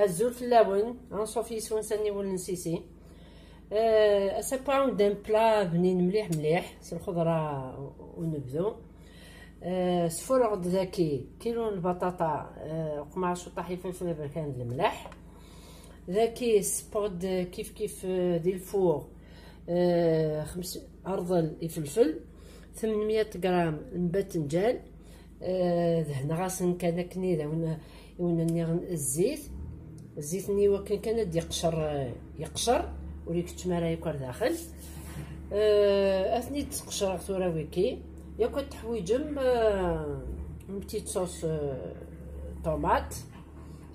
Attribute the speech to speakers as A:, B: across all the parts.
A: الزول في اللون غنصوفي يسون ساني ولا نسيسي. اساباون دان بلا بنين مليح مليح سي الخضره ونبذو. سفور غد ذاكي كيلو البطاطا، قماش وطاحي فلفل بركان الملح ذاكي سبود كيف كيف ديال الفور. 5 أرضل فلفل، 800 غرام باذنجان، دهنا غاسن كان كنيده ون الزيت نيوا كان يقشر وريك التماره يكون داخل. اثني تقشر ثورا ويكي ياكل تحويجم بتيت صوص طوماط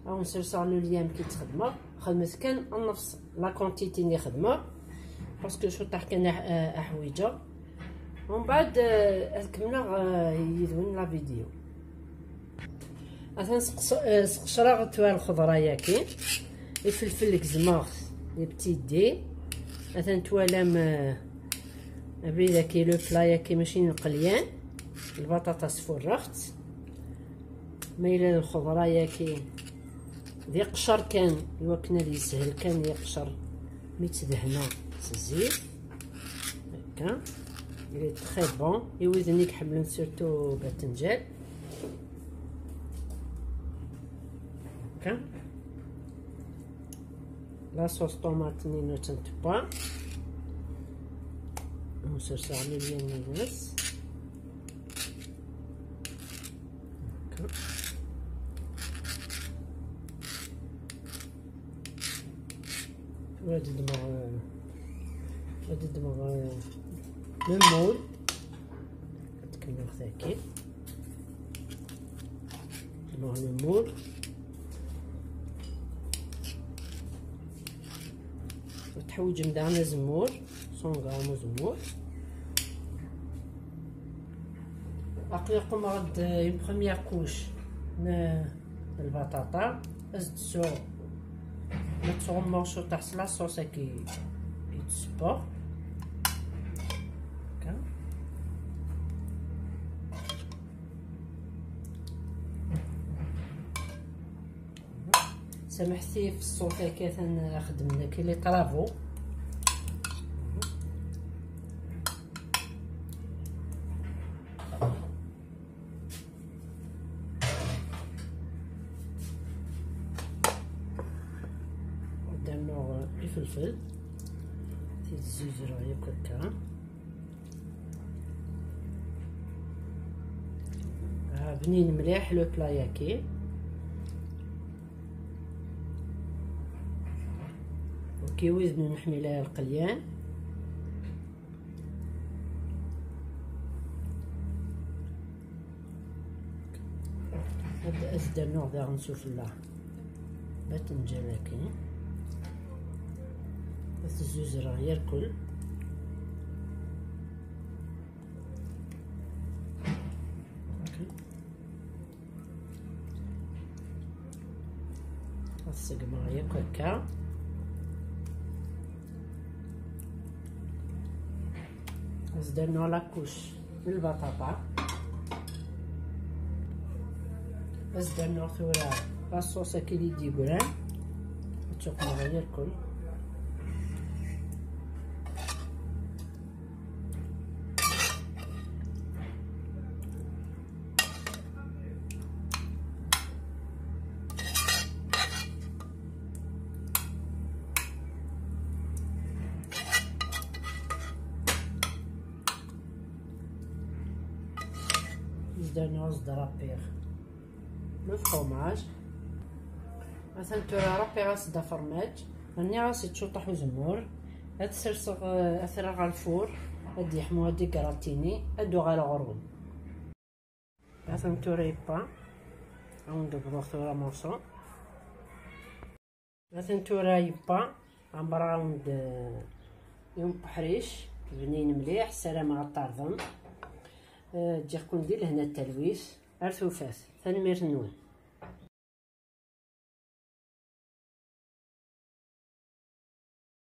A: او نسرسع لو ليام كي تخدمه خدمت كان نفس لا كونتيتي اللي خدمه باسكو شو طاح كان حويجه. ومن بعد كملنا يدون لا فيديو. مثلا سقشرا غتوال الخضره ياكي الفلفل كزماغ لي بتي دي مثلا توالام بريدا كي لو بلا ياكي ماشي نقليان البطاطا فرغت مايله الخضره ياكي دي قشر كان يوكنا لي يسهل كان يقشر ميتدهنا الزيت هكا il est très bon يوزني كحملن سورتو باذنجان هكا. لا صوص طوماط نينو تنتبا نسرسع على اليمين نص هكا. وادي دمغ المول كتكمل ذاكي دمغ المول وتحوج مدعنا زمور 100 غرام زمور اقلقوا غد اون بروميير كوش البطاطا ازدسو نتصغمو تحت لاصوص كي يتسبو هكا. سامحتي في الصوت هكا تنخدم لك لي طرافو. درنا الفلفل زيت الزيتون هكا بنين مليح لو بلا ياكي وكيوزنو نحمي لها القليان هاد ازدر نوع دا غنشوف الله باذنجان هاكي بس الزوز راه ياكل السقمة ياكل هكا. درنا لاكوش من البطاطا درنا ثورا لاصوص كي لي ديكوران تشوف معايا الكل. درنا رز درابيغ لو فروماج مثلا تورا رابيغ دا فرماج راني راسي تشطح وزمور هاد سرسغ اثرغ على الفور هاد يحمو هادي كراتيني هادو غا الغرون مثلا تورا يبا عندو بضغ تورا موصو مثلا تورا يبا عمبر عند يوم بحريش بنين مليح سلام على الطرزم تجي كون دير هنا التلويث ارثوفات ثاني مير نون.